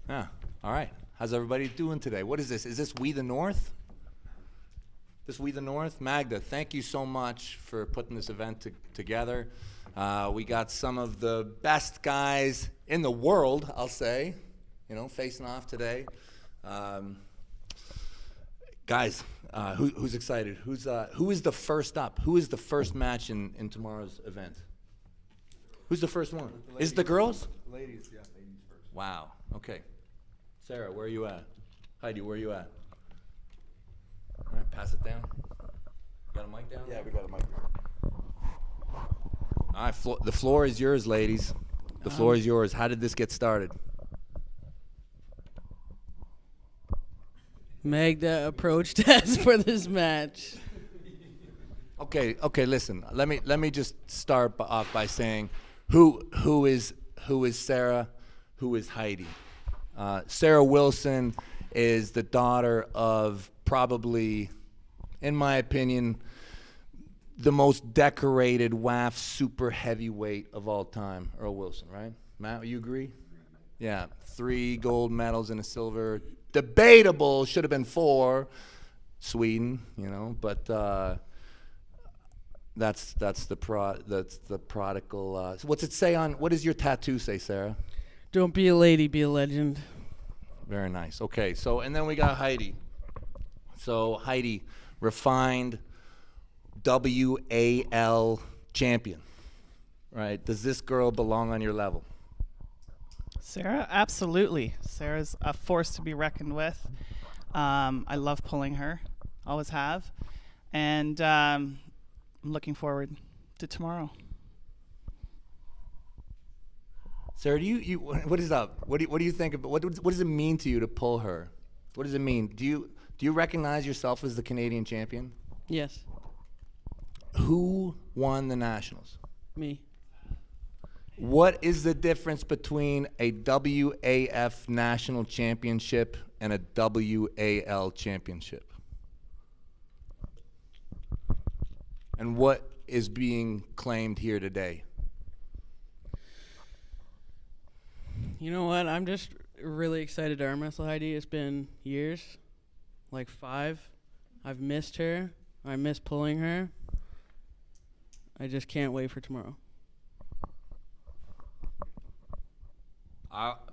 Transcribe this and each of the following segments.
Yeah. All right. How's everybody doing today? What is this? Is this We the North? This We the North? Magda, thank you so much for putting this event together. We got some of the best guys in the world, I'll say, facing off today. Guys, who's excited? Who is the first up? Who is the first match in tomorrow's event? Who's the first one? Is it the girls? Ladies, yeah, ladies first. Wow. Okay. Sarah, where are you at? Heidi, where are you at? All right, pass it down. Got a mic down? Yeah, we got a mic. All right, the floor is yours, ladies. The floor is yours. How did this get started? Magda approached us for this match. Okay, listen. Let me just start off by saying who is Sarah, who is Heidi. Sarah Wilson is the daughter of probably, in my opinion, the most decorated WAF super heavyweight of all time, Earl Wilson, right? Matt, you agree? Yeah, 3 gold medals and a silver. Debatable, should have been 4. Sweden, but that's the prodigal. So what's it say on? What does your tattoo say, Sarah? Don't be a lady, be a legend. Very nice. Okay, so and then we got Heidi. So Heidi, refined WAL champion, right? Does this girl belong on your level? Sarah, absolutely. Sarah's a force to be reckoned with. I love pulling her, always have, and I'm looking forward to tomorrow. Sarah, what is up? What do you think about what does it mean to you to pull her? What does it mean? Do you recognize yourself as the Canadian champion? Yes, Who won the nationals? me. What is the difference between a WAF national championship and a WAL championship? And what is being claimed here today? You know what? I'm just really excited to arm wrestle Heidi. It's been years, like 5. I've missed her. I miss pulling her. I just can't wait for tomorrow.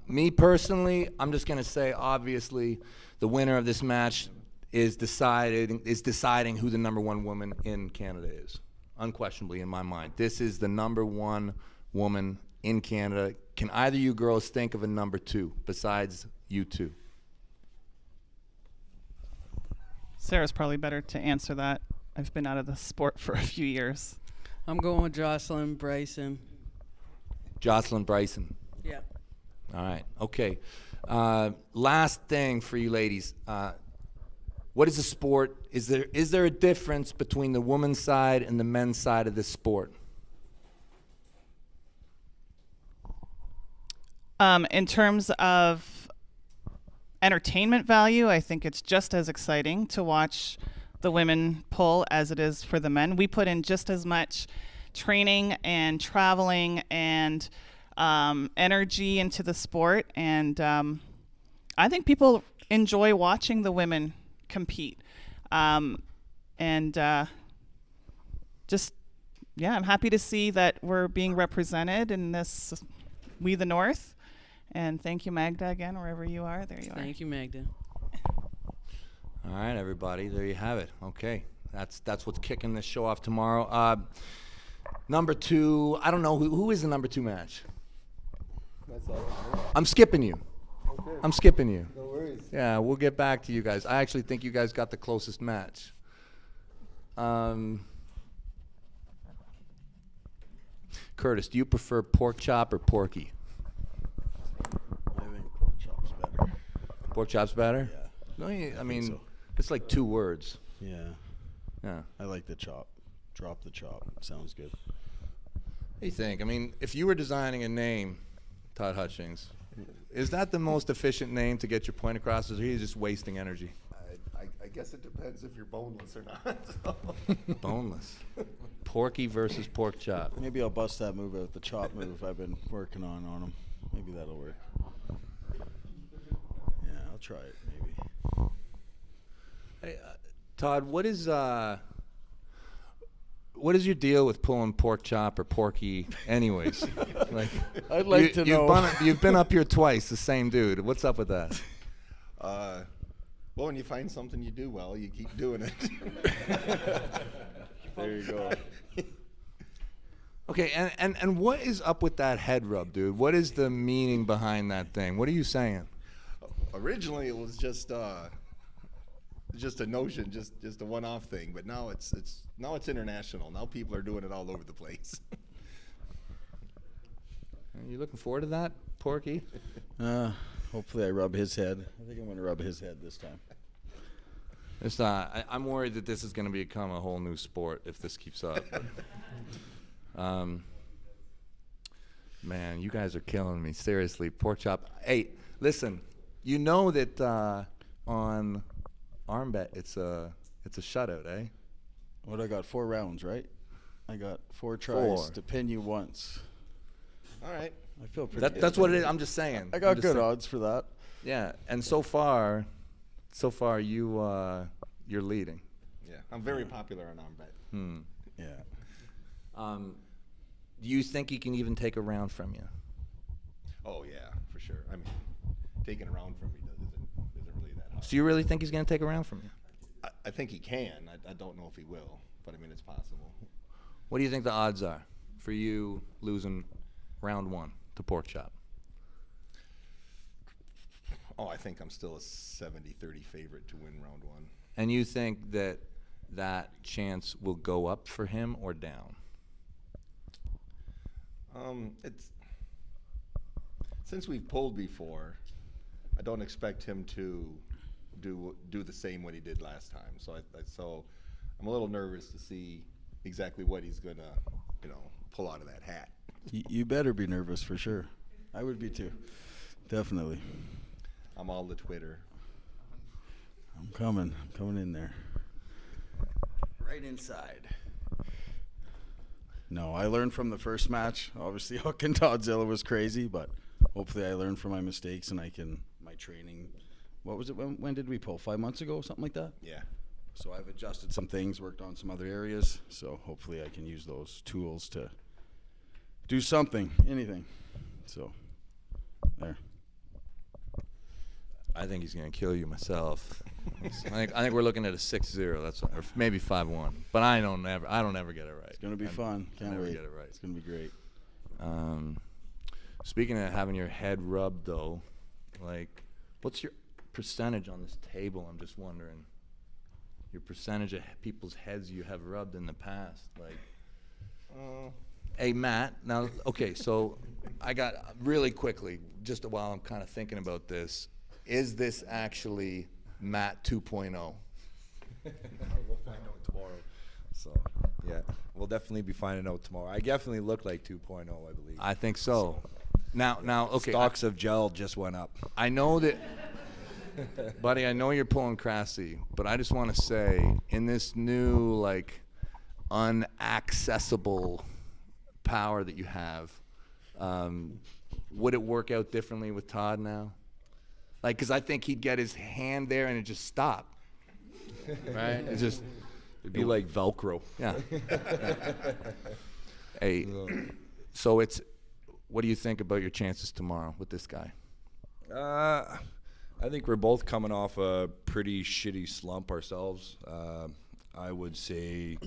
Me personally, I'm just going to say, obviously, the winner of this match is deciding who the number 1 woman in Canada is. Unquestionably, in my mind. This is the number 1 woman in Canada. Can either you girls think of a number 2 besides you two? Sarah's probably better to answer that. I've been out of the sport for a few years. I'm going with Jocelyn Bryson. Jocelyn Bryson. Yeah. All right. Okay. Last thing for you ladies. What is a sport? Is there a difference between the women's side and the men's side of this sport? In terms of entertainment value, I think it's just as exciting to watch the women pull as it is for the men. We put in just as much training and traveling and energy into the sport, and I think people enjoy watching the women compete. I'm happy to see that we're being represented in this We the North. And thank you, Magda, again, wherever you are. There you are. Thank you, Magda. All right, everybody. There you have it. Okay. That's what's kicking this show off tomorrow. Number 2, I don't know. Who is the number 2 match? That's all. I'm skipping you. Okay. I'm skipping you. No worries. Yeah, we'll get back to you guys. I actually think you guys got the closest match. Curtis, do you prefer pork chop or porky? I think pork chop's better. Pork chop's better? Yeah. No, I think mean, so. it's like 2 words. Yeah. Yeah. I like the chop. Drop the chop. Sounds good. What do you think? I mean, if you were designing a name, Todd Hutchings, is that the most efficient name to get your point across, or are you just wasting energy? I guess it depends if you're boneless or not. Boneless. Porky versus pork chop. Maybe I'll bust that move out, the chop move I've been working on him. Maybe that'll work. try it maybe. Hey, Todd, what is your deal with pulling pork chop or porky anyways? Like, I'd like to know. You've been up here twice, the same dude. What's up with that? Well, when you find something you do well, you keep doing it. There you go. Okay, and what is up with that head rub, dude? What is the meaning behind that thing? What are you saying? Originally, it was just a notion, just a one-off thing. But now it's international. Now people are doing it all over the place. Are you looking forward to that, Porky? Hopefully, I rub his head. I think I'm going to rub his head this time. It's I'm worried that this is going to become a whole new sport if this keeps up. Man, you guys are killing me. Seriously, pork chop. Hey, listen, you know that on arm bet it's a shutout, eh? What, I got 4 rounds, right? I got 4 tries to pin you once. All right. I feel pretty good. That's what it is. I'm just saying. I got good odds for that. Yeah, and so far you're leading. Yeah, I'm very popular on arm bet. Yeah. Do you think he can even take a round from you? Oh yeah, for sure. I mean, taking a round from me isn't really that hard. So you really think he's going to take a round from you? I think he can. I don't know if he will, but I mean, it's possible. What do you think the odds are for you losing round 1 to pork chop? Oh, I think I'm still a 70-30 favorite to win round 1. And you think that chance will go up for him or down? It's since we've pulled before, I don't expect him to do the same what he did last time. So so I'm a little nervous to see exactly what he's gonna pull out of that hat. You better be nervous for sure. I would be too. Definitely. I'm all the Twitter. I'm coming in there. Right inside. No, I learned from the first match. Obviously, hooking Toddzilla was crazy, but hopefully I learned from my mistakes and my training. What was it? When did we pull? 5 months ago, something like that? Yeah. So I've adjusted some things, worked on some other areas. So hopefully I can use those tools to do something, anything. So, there. I think he's going to kill you myself. I think we're looking at a 6-0. That's or maybe 5-1. But I don't ever get it right. It's going to be fun. Can't never wait. get it right. It's going to be great. Speaking of having your head rubbed, though, like, what's your percentage on this table? I'm just wondering. Your percentage of people's heads you have rubbed in the past, like. Hey, Matt. Now, okay, so I got really quickly, just while I'm kind of thinking about this, is this actually Matt 2.0? We'll find out tomorrow. So, yeah, we'll definitely be finding out tomorrow. I definitely look like 2.0, I believe. I think so. Now, okay. Stocks of gel just went up. I know that, buddy, I know you're pulling crassy, but I just want to say, in this new, like, unaccessible power that you have, would it work out differently with Todd now? Like, because I think he'd get his hand there and it just stop. Right? It'd be like Velcro. Yeah. Hey, so what do you think about your chances tomorrow with this guy? I think we're both coming off a pretty shitty slump ourselves. I would say,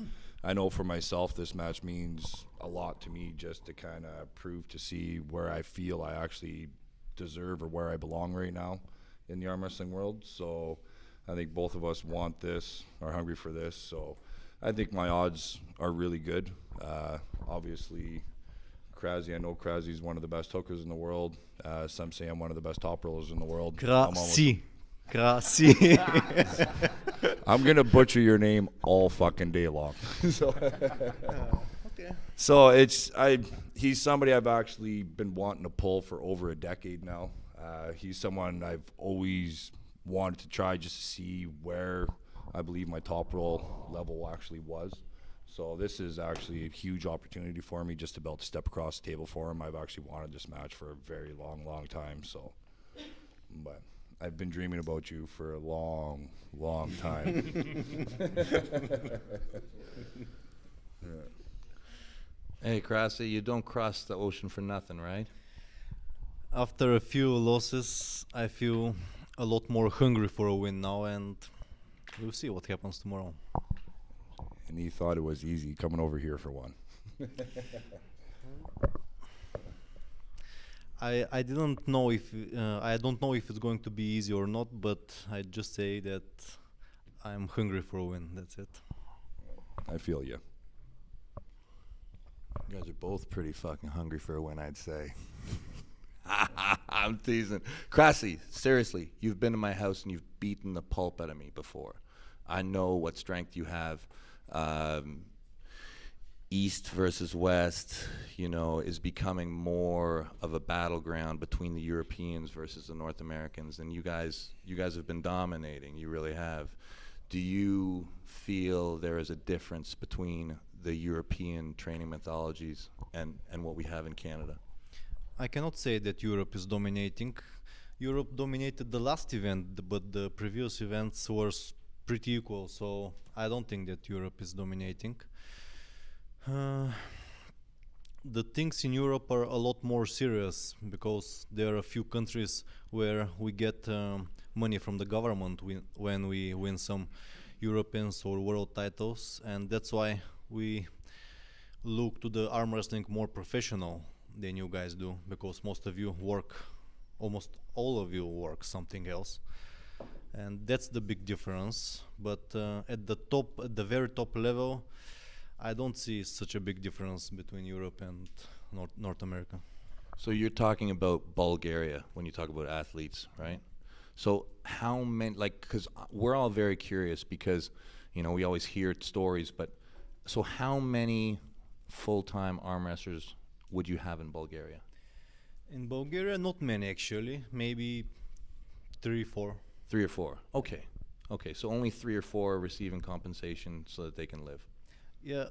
I know for myself this match means a lot to me just to kind of prove to see where I feel I actually deserve or where I belong right now in the arm wrestling world. So I think both of us want this, are hungry for this. So I think my odds are really good. Obviously, Krasy, I know Krasy's one of the best hookers in the world. Some say I'm one of the best top rollers in the world. Krasy. I'm going to butcher your name all fucking day long. So he's somebody I've actually been wanting to pull for over a decade now. He's someone I've always wanted to try just to see where I believe my top roll level actually was. So this is actually a huge opportunity for me just to be able to step across the table for him. I've actually wanted this match for a very long time. So, but I've been dreaming about you for a long, long time. Hey, Krasi, you don't cross the ocean for nothing, right? After a few losses, I feel a lot more hungry for a win now, and we'll see what happens tomorrow. And he thought it was easy coming over here for one. I didn't know if I don't know if it's going to be easy or not, but I just say that I'm hungry for a win. That's it. I feel you. You guys are both pretty fucking hungry for a win, I'd say. I'm teasing. Krasi, seriously, you've been to my house and you've beaten the pulp out of me before. I know what strength you have. East versus West, you know, is becoming more of a battleground between the Europeans versus the North Americans, and you guys have been dominating. You really have. Do you feel there is a difference between the European training methodologies and what we have in Canada? I cannot say that Europe is dominating. Europe dominated the last event, but the previous events were pretty equal, so I don't think that Europe is dominating. The things in Europe are a lot more serious because there are a few countries where we get money from the government when we win some European or world titles, and that's why we look to the arm wrestling more professional than you guys do, because almost all of you work something else, and that's the big difference. But at the very top level, I don't see such a big difference between Europe and North America. So you're talking about Bulgaria when you talk about athletes, right? So how many, like, because we're all very curious because, you know, we always hear stories, but so how many full-time arm wrestlers would you have in Bulgaria? In Bulgaria, not many actually, maybe 3, 4. 3 or 4. Okay. So only 3 or 4 are receiving compensation so that they can live. Yeah,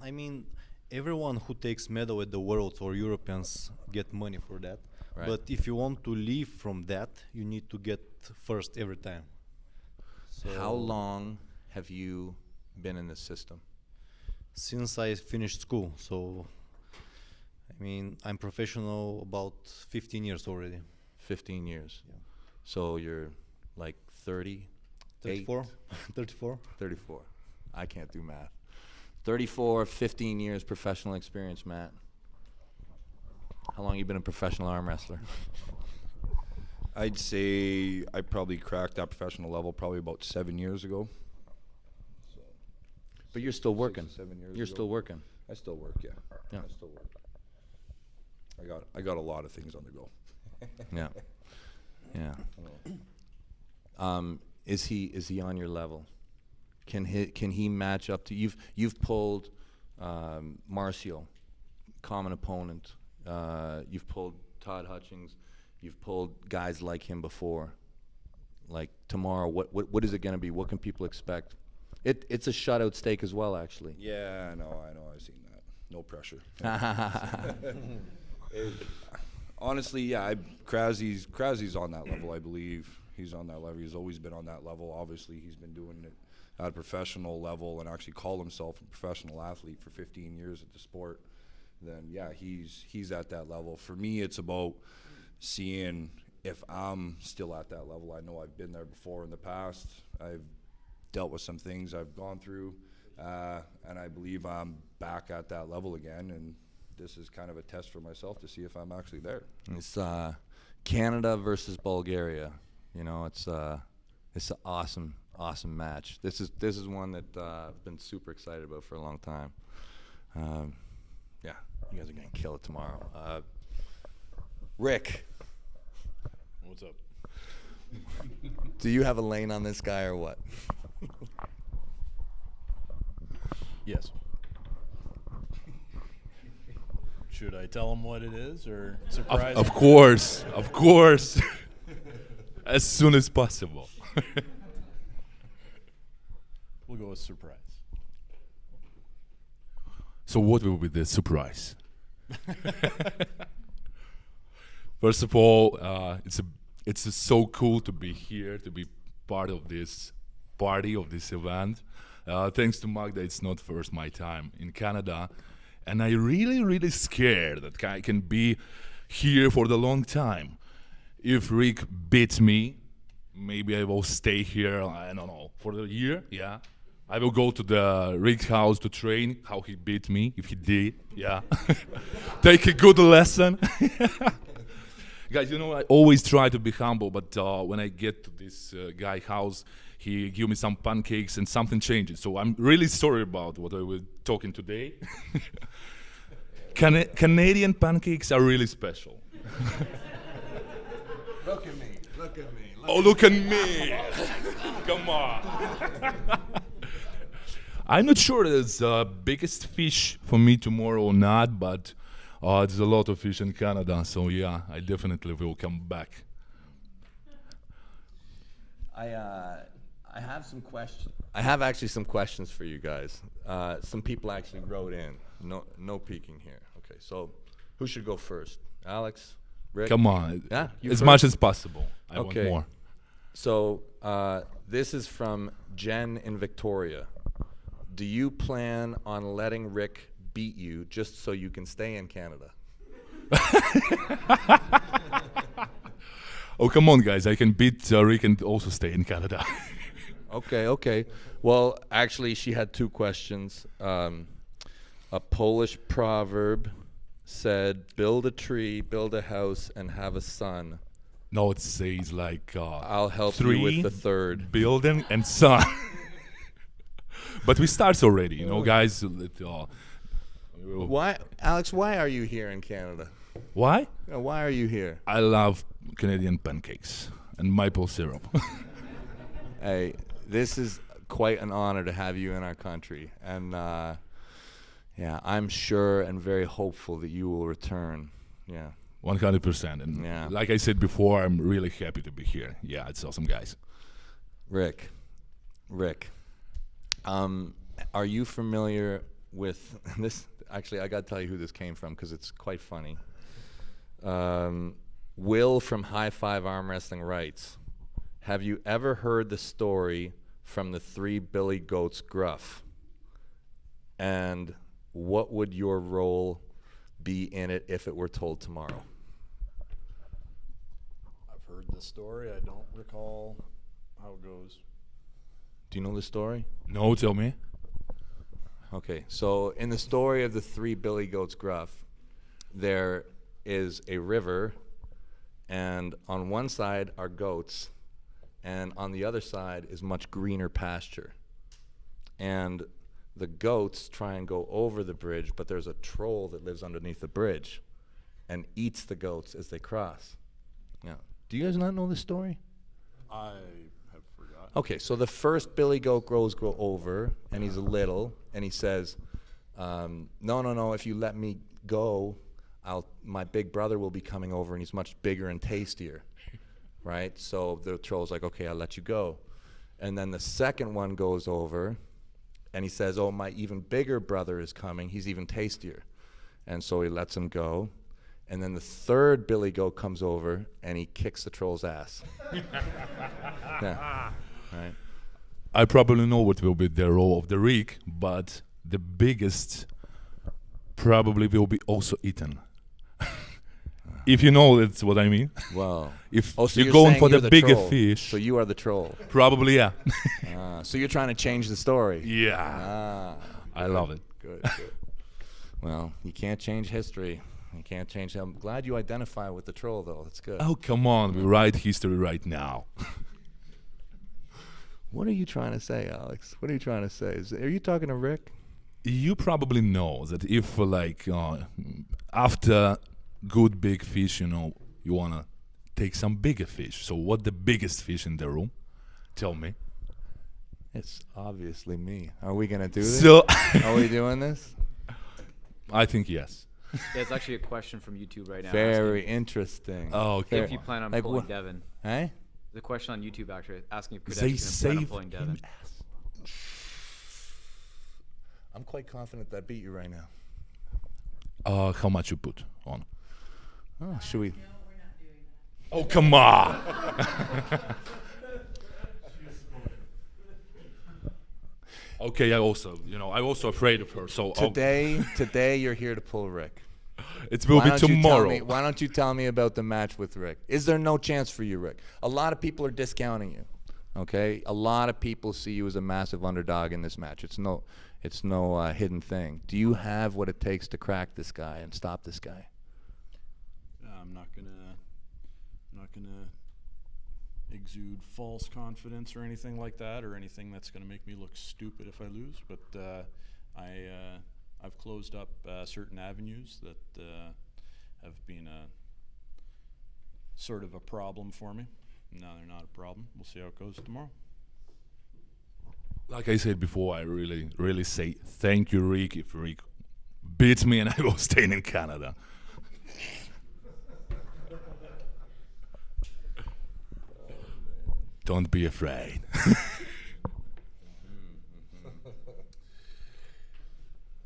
I mean, everyone who takes medal at the Worlds or Europeans get money for that. Right. But if you want to live from that, you need to get first every time. So How long have you been in this system? Since I finished school, so I mean, I'm professional about 15 years already. 15 years. Yeah. So you're like 30? 34? 34? 34. I can't do math. 34, 15 years professional experience, Matt. How long you been a professional arm wrestler? I'd say I probably cracked that professional level probably about 7 years ago. So But you're still 6 working. to 7 years You're ago. still working. I still work, yeah. Yeah. I still work. I got a lot of things on the go. Yeah. Yeah. Is he on your level? Can he match up to you've pulled Marcio, common opponent. You've pulled Todd Hutchings. You've pulled guys like him before. Like tomorrow, what is it going to be? What can people expect? It's a shutout stake as well, actually. Yeah, I know. I've seen that. No pressure. Honestly, yeah, Krasi's on that level, I believe. He's on that level. He's always been on that level. Obviously, he's been doing it at a professional level and actually called himself a professional athlete for 15 years at the sport. Then, yeah, he's at that level. For me, it's about seeing if I'm still at that level. I know I've been there before in the past. I've dealt with some things I've gone through, and I believe I'm back at that level again, and this is kind of a test for myself to see if I'm actually there. It's Canada versus Bulgaria. You know, it's an awesome match. This is one that I've been super excited about for a long time. Yeah, you guys are gonna kill it tomorrow. Rick, What's up? do you have a lane on this guy or what? Yes. Should I tell him what it is or surprise him? Of course. As soon as possible. We'll go with surprise. So what will be the surprise? First of all, It's just so cool to be here, to be part of this party, of this event. Thanks to Magda, it's not first my time in Canada. And I really scared that I can be here for the long time. If Rick beats me, maybe I will stay here, I don't know, for the year, yeah. I will go to the Rick's house to train how he beat me, if he did, yeah. Take a good lesson. Guys, you know, I always try to be humble, but when I get to this guy's house, he give me some pancakes and something changes. So I'm really sorry about what I was talking today. Canadian pancakes are really special. Look at me. Look at me. Oh, look at me. Come on. I'm not sure there's biggest fish for me tomorrow or not, but there's a lot of fish in Canada, so yeah, I definitely will come back. I have some questions. I have actually some questions for you guys. Some people actually wrote in. No peeking here. Okay, so who should go first? Alex? Rick? Come on. Yeah, you as first? much as possible. I want Okay. more. So this is from Jen in Victoria. Do you plan on letting Rick beat you just so you can stay in Canada? Oh, come on, guys. I can beat Rick and also stay in Canada. Okay. Well, actually, she had two questions. A Polish proverb said, build a tree, build a house, and have a son. No, it says like I'll help you three, with the third. building, and son. But we start already, you know, guys. Why, Alex, why are you here in Canada? Why? Why are you here? I love Canadian pancakes and maple syrup. Hey, this is quite an honor to have you in our country. And yeah, I'm sure and very hopeful that you will return. Yeah. 100%. And Yeah. like I said before, I'm really happy to be here. Yeah, it's awesome, guys. Rick, are you familiar with this? Actually, I got to tell you who this came from because it's quite funny. Will from High Five Arm Wrestling writes, have you ever heard the story from the three Billy Goats Gruff? And what would your role be in it if it were told tomorrow? I've heard the story. I don't recall how it goes. Do you know the story? No, tell me. Okay, so in the story of the three Billy Goats Gruff, there is a river, and on one side are goats, and on the other side is much greener pasture. And the goats try and go over the bridge, but there's a troll that lives underneath the bridge and eats the goats as they cross. Yeah. Do you guys not know this story? I have forgotten. Okay, so the first Billy Goat grows go over, and he's little, and he says, no, if you let me go, my big brother will be coming over, and he's much bigger and tastier, right? So the troll's like, okay, I'll let you go. And then the second one goes over, and he says, oh, my even bigger brother is coming, he's even tastier. And so he lets him go. And then the third Billy Goat comes over, and he kicks the troll's ass. Yeah. Right. I probably know what will be the role of the Rick, but the biggest probably will be also eaten. If you know that's what I mean. Wow. If Oh, so you're you're going saying for you're the bigger troll. fish, So you are the troll. probably yeah. So you're trying to change the story. Yeah. I love it. Good. Well, you can't change history. You can't change. I'm glad you identify with the troll, though. That's good. Oh, come on. We write history right now. What are you trying to say, Alex? What are you trying to say? Are you talking to Rick? You probably know that if after good big fish, you want to take some bigger fish. So what the biggest fish in the room? Tell me. It's obviously me. Are we going to do this? So Are we doing this? I think yes. Yeah, it's actually a question from YouTube right now. Very interesting. Oh, okay. If you plan on Like pulling what- Devin. Hey? The question on YouTube actually asking if They Kadek's going to plan on save pulling him Devin. ass. I'm quite confident that I beat you right now. How much you put on? Oh, should we? Oh, come on. Okay, I'm also afraid of her. So Today you're here to pull Rick. it will be tomorrow. Why don't you tell me about the match with Rick? Is there no chance for you, Rick? A lot of people are discounting you. Okay, a lot of people see you as a massive underdog in this match. It's no hidden thing. Do you have what it takes to crack this guy and stop this guy? I'm not gonna exude false confidence or anything like that, or anything that's gonna make me look stupid if I lose. But I've closed up certain avenues that have been a sort of a problem for me. Now they're not a problem. We'll see how it goes tomorrow. Like I said before, I really, really say thank you, Rick. If Rick beats me, and I will stay in Canada. Don't be afraid.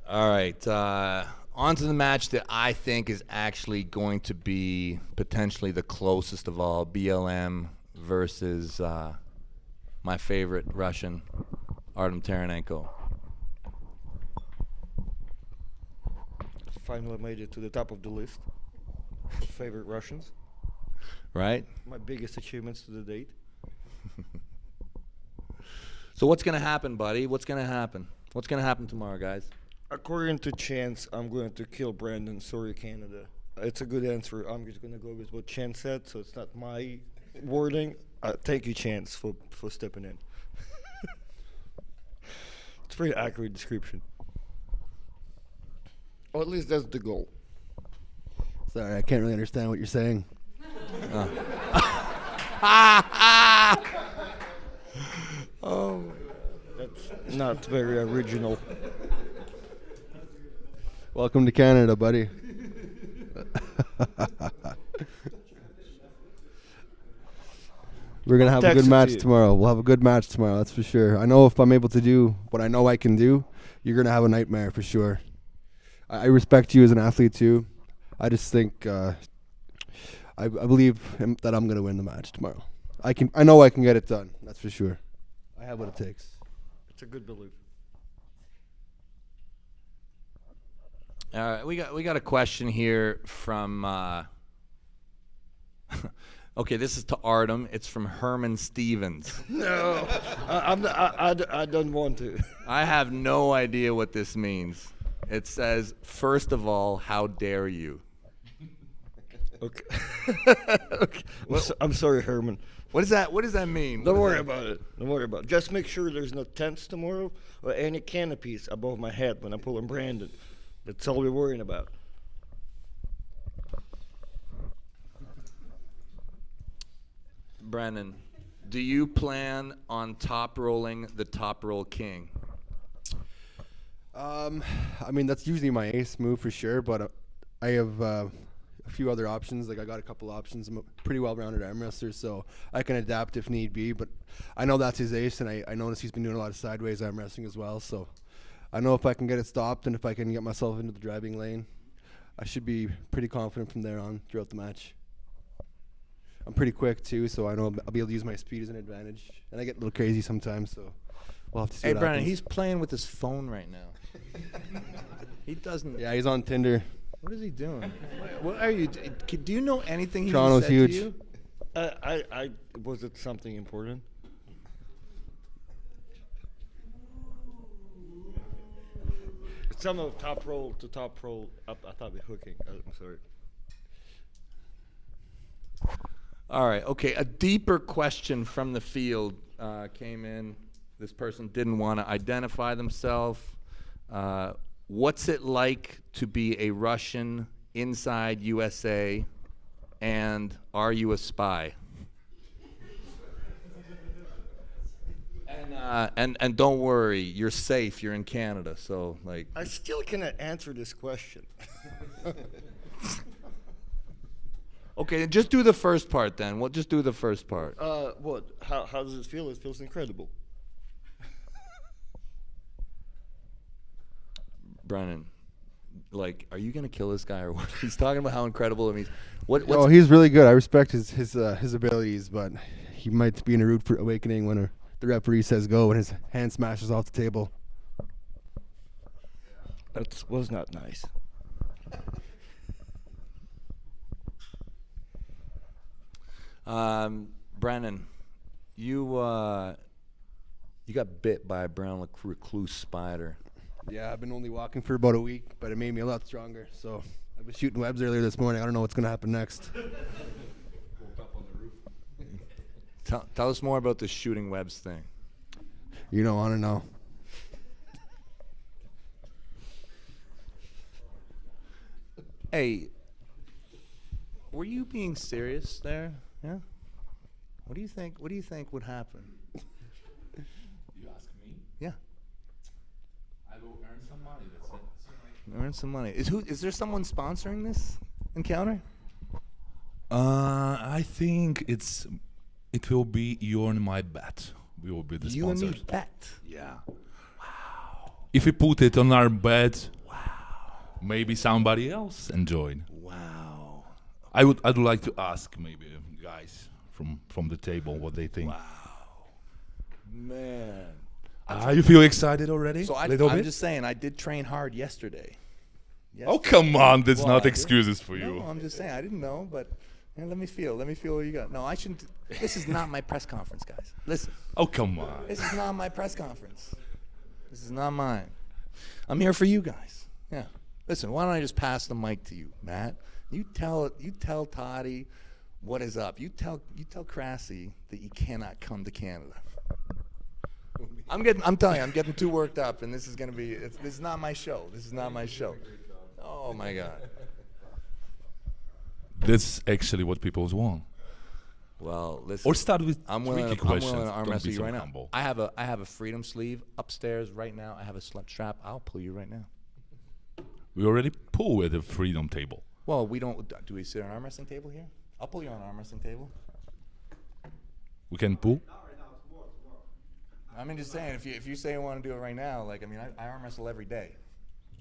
All right, on to the match that I think is actually going to be potentially the closest of all, BLM versus my favorite Russian, Artem Taranenko. Finally made it to the top of the list. Favorite Russians. Right? My biggest achievements to the date. So what's going to happen, buddy? What's going to happen? What's going to happen tomorrow, guys? According to Chance, I'm going to kill Brandon. Sorry, Canada. It's a good answer. I'm just going to go with what Chance said, so it's not my wording. Thank you, Chance, for stepping in. It's a pretty accurate description. Or at least that's the goal. Sorry, I can't really understand what you're saying. Oh, that's not very original. Welcome to Canada, buddy. We're going to have a good match tomorrow. We'll have a good match tomorrow, that's for sure. I know if I'm able to do what I know I can do, you're going to have a nightmare for sure. I respect you as an athlete too. I just think I believe that I'm going to win the match tomorrow. I know I can get it done, that's for sure. I have what it takes. It's a good belief. All right, we got a question here from. Okay, this is to Artem. It's from Herman Stevens. No, I don't want to. I have no idea what this means. It says, first of all, how dare you? Okay. Okay. I'm sorry, Herman. What does that mean? Don't worry about it. Don't worry about it. Just make sure there's no tents tomorrow or any canopies above my head when I'm pulling Brandon. That's all we're worrying about. Brandon, do you plan on top rolling the top roll king? I mean, that's usually my ace move for sure, but I have a few other options. Like, I got a couple options. I'm a pretty well-rounded arm wrestler, so I can adapt if need be. But I know that's his ace, and I notice he's been doing a lot of sideways arm wrestling as well. So I know if I can get it stopped and if I can get myself into the driving lane, I should be pretty confident from there on throughout the match. I'm pretty quick too, so I know I'll be able to use my speed as an advantage. And I get a little crazy sometimes, so we'll have to see Hey, what Brandon, happens. he's playing with his phone right now. He doesn't. Yeah, he's on Tinder. What is he doing? What are you? Do you know anything he Toronto's said huge. to you? Was it something important? Some of top roll to top roll up. I thought we were hooking. I'm sorry. All right. Okay. A deeper question from the field came in. This person didn't want to identify themselves. What's it like to be a Russian inside USA, and are you a spy? And don't worry, you're safe. You're in Canada, so like. I still cannot answer this question. Okay, then just do the first part then. We'll just do the first part. What? How does it feel? It feels incredible. Brennan, like, are you gonna kill this guy or what? He's talking about how incredible it means. Oh, What's he's really good. I respect his abilities, but he might be in a rude awakening when the referee says go and his hand smashes off the table. That was not nice. Brandon, you got bit by a brown recluse spider. Yeah, I've been only walking for about a week, but it made me a lot stronger. So I was shooting webs earlier this morning. I don't know what's going to happen next. Tell us more about the shooting webs thing. You don't want to know. Hey, were you being serious there? Yeah. What do you think? What do you think would happen? You ask me? Yeah. I will earn some money. That's it. Earn some money. Is there someone sponsoring this encounter? I think it will be you and my bet. We will be the You and sponsors. me bet. Yeah. Wow. If we put it on our bet, maybe somebody else enjoyed. Wow. I'd like to ask maybe guys from the table what they think. Man. You feel excited already? So a little I'm bit? just saying, I did train hard yesterday. Oh, come on. That's Well, not I did. excuses for you. No, I'm just saying, I didn't know, but let me feel what you got. No, I shouldn't. This is not my press conference, guys. Listen. Oh, come on. This is not my press conference. This is not mine. I'm here for you guys. Yeah. Listen, why don't I just pass the mic to you, Matt? You tell Toddy what is up. You tell Crassy that you cannot come to Canada. I'm telling you, I'm getting too worked up, and this is gonna be. This is not my show. This is not my show. Oh my God. That's actually what people want. Well, listen. Or start with I'm tricky willing questions. to arm Don't wrestle be you so right now. humble. I have a freedom sleeve upstairs right now. I have a strap. I'll pull you right now. We already pull with the freedom table. Well, we don't. Do we sit on an arm wrestling table here? I'll pull you on an arm wrestling table. We can pull. I mean, just saying. If you say you want to do it right now, like I arm wrestle every day.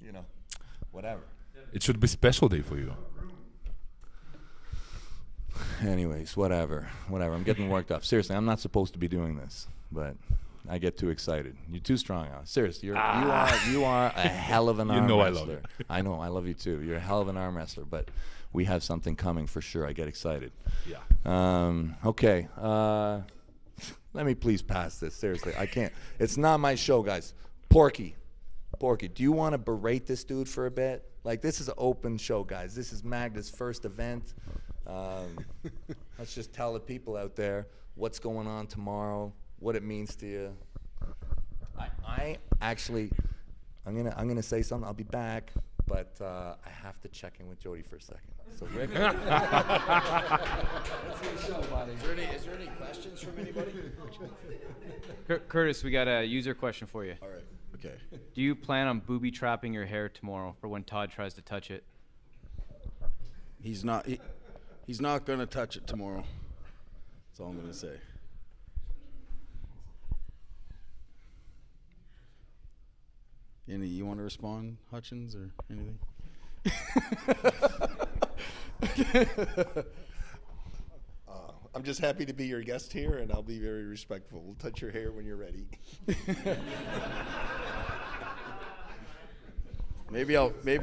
You know, whatever. It should be special day for you. Anyways, whatever. I'm getting worked up. Seriously, I'm not supposed to be doing this, but I get too excited. You're too strong, Alex. Seriously, you are a hell of an arm know I wrestler. love you. I know, I love you too. You're a hell of an arm wrestler, but we have something coming for sure. I get excited. Yeah. Okay. Let me please pass this. Seriously, I can't. It's not my show, guys. Porky, do you want to berate this dude for a bit? Like, this is an open show, guys. This is Magda's first event. Let's just tell the people out there what's going on tomorrow, what it means to you. I actually, I'm gonna say something. I'll be back, but I have to check in with Jody for a second. So Rick, Is there any questions from anybody? Curtis, we got a user question for you. All right. Okay. Do you plan on booby trapping your hair tomorrow for when Todd tries to touch it? He's not gonna touch it tomorrow. That's all I'm gonna say. You want to respond, Hutchins, or anything? I'm just happy to be your guest here, and I'll be very respectful. We'll touch your hair when you're ready. Maybe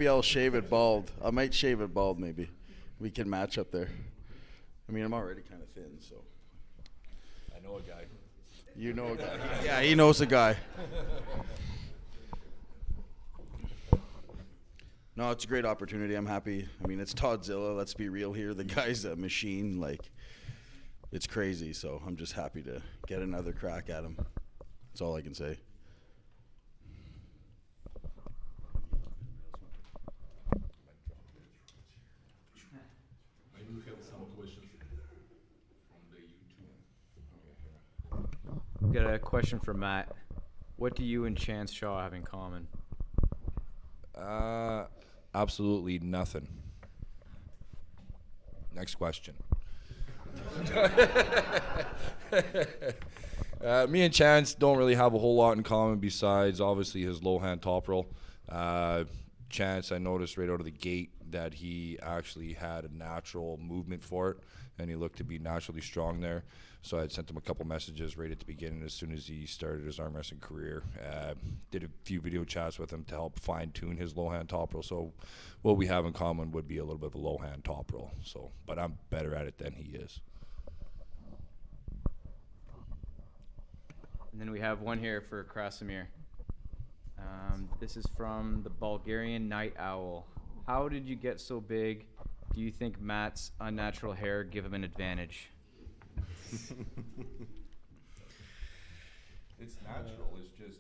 I'll shave it bald. I might shave it bald. Maybe we can match up there. I mean, I'm already kind of thin, so. I know a guy. You know a guy. Yeah, he knows a guy. No, it's a great opportunity. I'm happy. I mean, it's Toddzilla. Let's be real here. The guy's a machine. Like, it's crazy. So I'm just happy to get another crack at him. That's all I can say. Maybe we have some questions from the YouTube. We got a question for Matt. What do you and Chance Shaw have in common? Absolutely nothing. Next question. Me and Chance don't really have a whole lot in common besides obviously his low hand top roll. Chance, I noticed right out of the gate that he actually had a natural movement for it, and he looked to be naturally strong there. So I had sent him a couple messages right at the beginning as soon as he started his arm wrestling career. Did a few video chats with him to help fine-tune his low-hand top roll. So what we have in common would be a little bit of a low-hand top roll. So, but I'm better at it than he is. And then we have one here for Krasimir. This is from the Bulgarian Night Owl. How did you get so big? Do you think Matt's unnatural hair give him an advantage? It's natural. It's just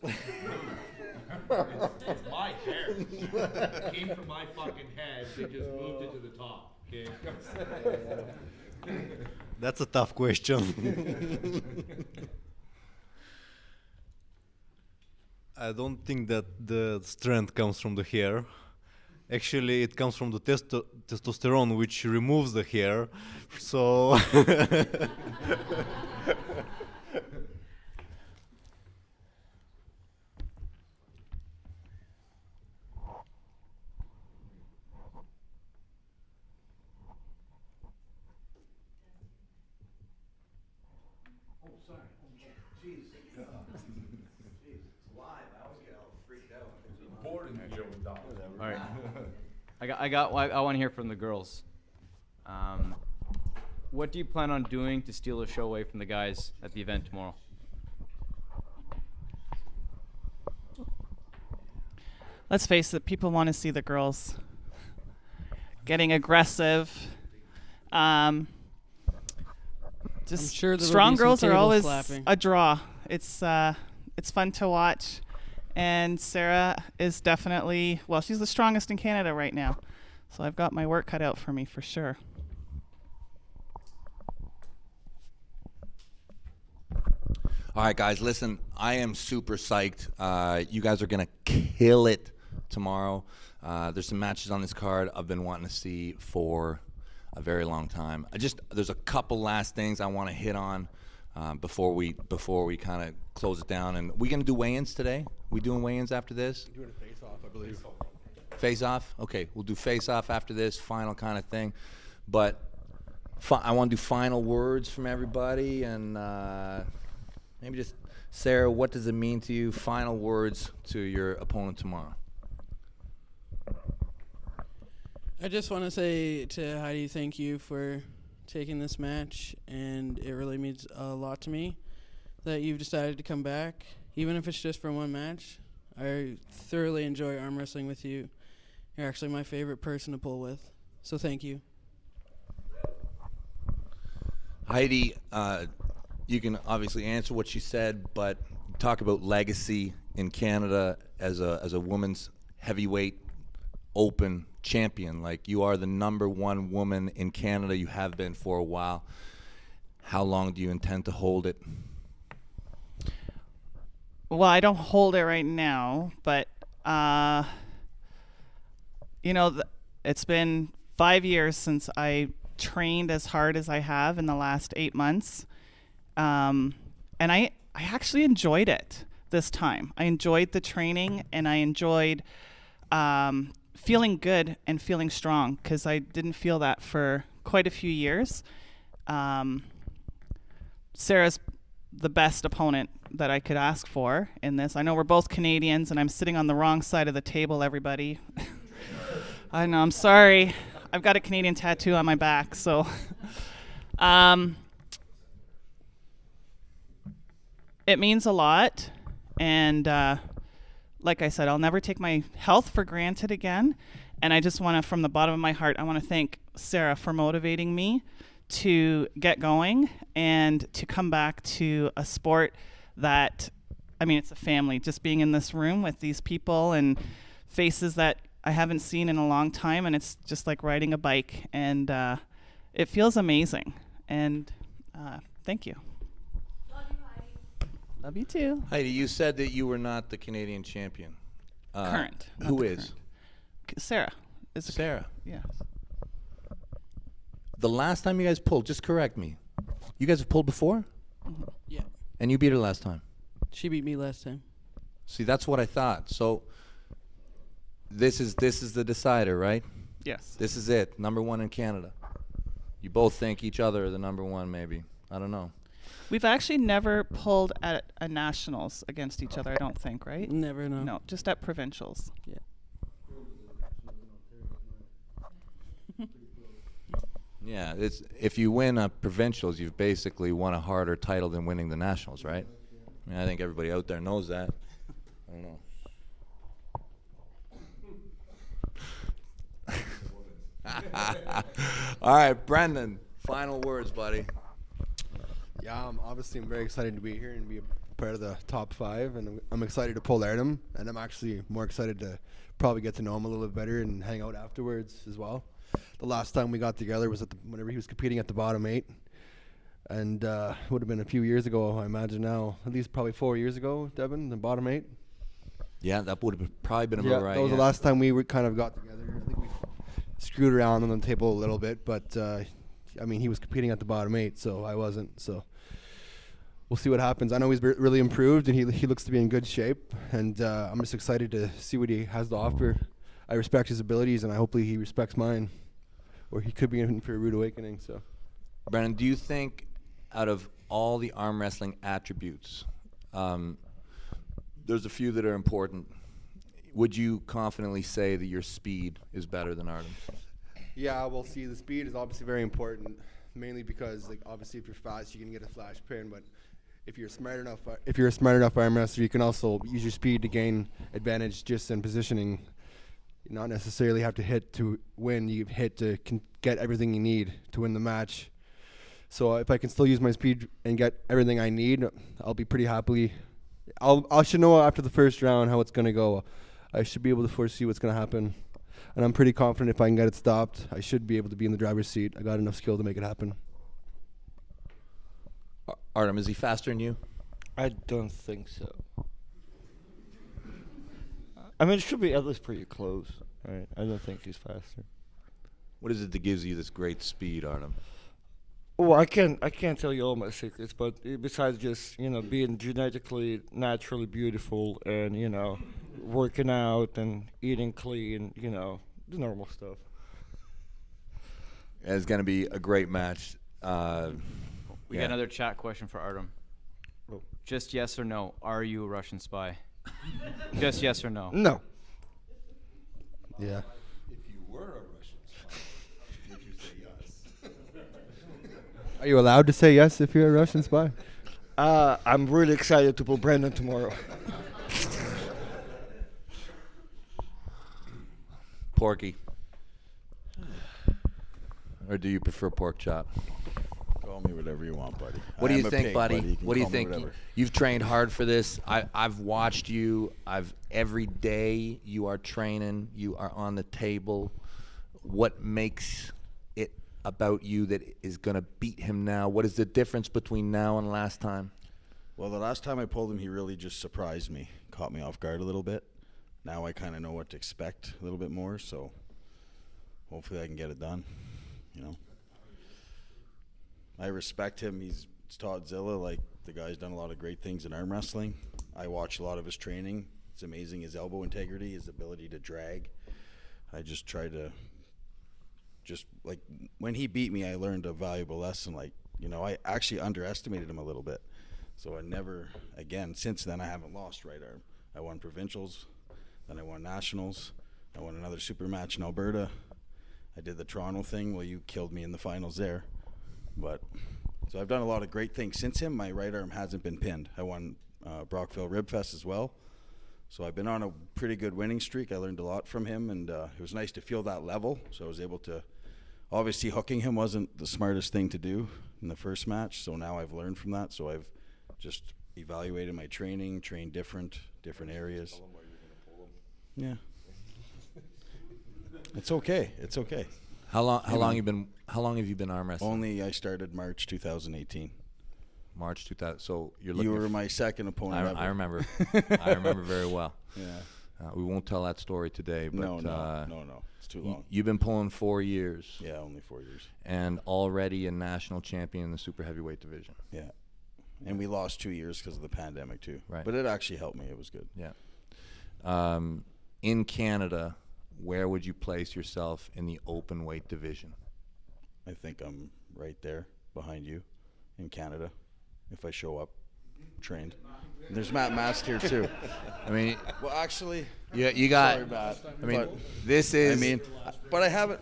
it's my hair. It came from my fucking head. They just moved it to the top. Okay. That's a tough question. I don't think that the strength comes from the hair. Actually, it comes from the testosterone, which removes the hair. So. All right. I got one here from the girls. What do you plan on doing to steal the show away from the guys at the event tomorrow? Let's face it, people want to see the girls getting aggressive. Just I'm sure there will strong be some girls are table always slapping. a draw. It's fun to watch, and Sarah is definitely, well, she's the strongest in Canada right now, so I've got my work cut out for me for sure. All right, guys, listen, I am super psyched. You guys are going to kill it tomorrow. There's some matches on this card I've been wanting to see for a very long time. There's a couple last things I want to hit on before we kind of close it down. And we going to do weigh-ins today? We doing weigh-ins after this? We're doing a face-off, I believe. Face-off? Okay, we'll do face-off after this, final kind of thing. But I want to do final words from everybody, and maybe just, Sarah, what does it mean to you? Final words to your opponent tomorrow. I just want to say to Heidi, thank you for taking this match, and it really means a lot to me that you've decided to come back, even if it's just for one match. I thoroughly enjoy arm wrestling with you. You're actually my favorite person to pull with, so thank you. Heidi, you can obviously answer what she said, but talk about legacy in Canada as a women's heavyweight open champion. Like, you are the #1 woman in Canada. You have been for a while. How long do you intend to hold it? Well, I don't hold it right now, but it's been 5 years since I trained as hard as I have in the last 8 months, and I actually enjoyed it this time. I enjoyed the training, and I enjoyed feeling good and feeling strong, because I didn't feel that for quite a few years. Sarah's the best opponent that I could ask for in this. I know we're both Canadians, and I'm sitting on the wrong side of the table, everybody. I know, I'm sorry. I've got a Canadian tattoo on my back, so. It means a lot, and like I said, I'll never take my health for granted again, and I just want to, from the bottom of my heart, I want to thank Sarah for motivating me to get going and to come back to a sport that, I mean, it's a family. Just being in this room with these people and faces that I haven't seen in a long time, and it's just like riding a bike, and it feels amazing, and thank you. Love you too. Heidi, you said that you were not the Canadian champion. Current. not Who the is? current. Sarah. Is the Sarah. Yeah. The last time you guys pulled, just correct me. You guys have pulled before? Yeah. And you beat her last time. She beat me last time. See, that's what I thought. So this is the decider, right? Yes. This is it. Number one in Canada. You both think each other are the number one, maybe. I don't know. We've actually never pulled at a nationals against each other, I don't think, right? Never know. No, just at provincials. Yeah. Yeah, it's if you win a provincials, you've basically won a harder title than winning the nationals, right? I mean, I think everybody out there knows that. I don't know. All right, Brandon, final words, buddy. Yeah, obviously I'm very excited to be here and be a part of the top 5, and I'm excited to pull Artem, and I'm actually more excited to probably get to know him a little bit better and hang out afterwards as well. The last time we got together was whenever he was competing at the bottom 8, and it would have been a few years ago, I imagine now, at least probably 4 years ago, Devin, the bottom 8. Yeah, that would have probably been Yeah, about right. that was the last time we kind of got together. I think we screwed around on the table a little bit, but I mean, he was competing at the bottom 8, so I wasn't. So we'll see what happens. I know he's really improved, and he looks to be in good shape, and I'm just excited to see what he has to offer. I respect his abilities, and hopefully he respects mine, or he could be in for a rude awakening. So, Brandon, do you think out of all the arm wrestling attributes, there's a few that are important. Would you confidently say that your speed is better than Artem's? yeah, we'll see. The speed is obviously very important, mainly because, like, obviously if you're fast, you can get a flash pin, but if you're a smart enough arm wrestler, you can also use your speed to gain advantage just in positioning. You not necessarily have to hit to win. You hit to get everything you need to win the match. So if I can still use my speed and get everything I need, I'll be pretty happy. I should know after the first round how it's going to go. I should be able to foresee what's going to happen. And I'm pretty confident if I can get it stopped, I should be able to be in the driver's seat. I got enough skill to make it happen. Artem, is he faster than you? I don't think so. I mean, it should be at least pretty close. Right? I don't think he's faster. What is it that gives you this great speed, Artem? Well, I can't tell you all my secrets, but besides just being genetically naturally beautiful and working out and eating clean, the normal stuff. It's going to be a great match. We got another chat question for Artem. Oh. Just yes or no, are you a Russian spy? Just yes or no. No. Yeah. If you were a Russian spy, would you say yes? Are you allowed to say yes if you're a Russian spy? I'm really excited to pull Brandon tomorrow. Porky. Or do you prefer pork chop? Call me whatever you want, buddy. What do I you am a think, pig, buddy? You can What do you call me think? whatever. You've trained hard for this. I've watched you. Every day you are training. You are on the table. What makes it about you that is going to beat him now? What is the difference between now and last time? Well, the last time I pulled him, he really just surprised me, caught me off guard a little bit. Now I kind of know what to expect a little bit more, so hopefully I can get it done, I respect him. It's Todd Zilla. Like, the guy's done a lot of great things in arm wrestling. I watch a lot of his training. It's amazing, his elbow integrity, his ability to drag. I just try to like, when he beat me, I learned a valuable lesson. Like, I actually underestimated him a little bit. So I never, again, since then I haven't lost right arm. I won provincials, then I won nationals. I won another super match in Alberta. I did the Toronto thing. Well, you killed me in the finals there. But so I've done a lot of great things since him. My right arm hasn't been pinned. I won Brockville Rib Fest as well. So I've been on a pretty good winning streak. I learned a lot from him, and it was nice to feel that level. So I was able to, obviously hooking him wasn't the smartest thing to do in the first match. So now I've learned from that. So I've just evaluated my training, trained different areas. Yeah. It's okay. It's okay. How long have you been arm wrestling? Only I started March 2018. March 2000. So you're looking. You were my second opponent ever. I remember. I remember very well. Yeah. We won't tell that story today, but no. It's too long. You've been pulling 4 years. Yeah, only 4 years. And already a national champion in the super heavyweight division. Yeah. And we lost 2 years because of the pandemic too. Right. But it actually helped me. It was good. Yeah. in Canada, where would you place yourself in the open weight division? I think I'm right there behind you in Canada if I show up trained. There's Matt Mast here too. I mean, Well, actually, yeah, you got. sorry, Matt. I mean, but, this is. I mean, but I haven't.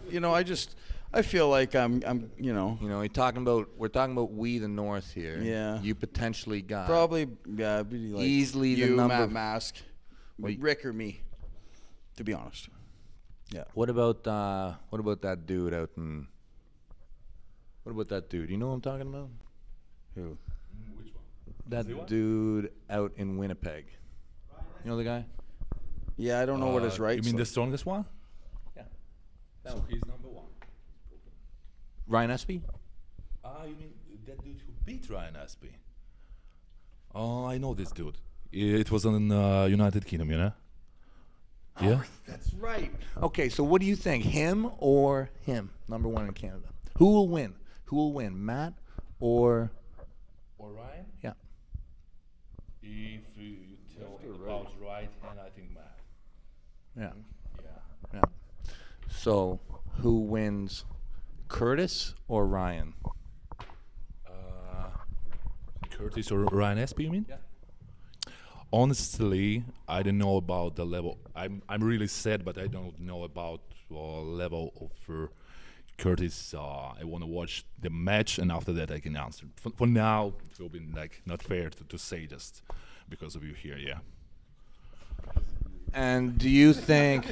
I feel like I'm. we're talking about we the North here. Yeah. You potentially got Probably, yeah, be like easily the you, number. Matt Mask, Wait. Rick or me, to be honest. Yeah. What about that dude out in? What about that dude? You know what I'm talking about? Who? Which one? That dude out in Winnipeg. You know the guy? Yeah, I don't know what his rights. You mean the like. strongest one? Yeah. So he's number one. Ryan Espy? You mean that dude who beat Ryan Espy? Oh, I know this dude. It was in United Kingdom, you know? Yeah? That's right. Okay, so what do you think? Him or him? Number one in Canada. Who will win? Who will win? Matt or Or Ryan? yeah. If you tell about right hand, I think Matt. Yeah. Yeah. Yeah. So who wins? Curtis or Ryan? Curtis or Ryan Espy, you mean? Yeah. Honestly, I don't know about the level. I'm really sad, but I don't know about level of Curtis. I want to watch the match, and after that I can answer. For now, it will be like not fair to say just because of you here. Yeah. And do you think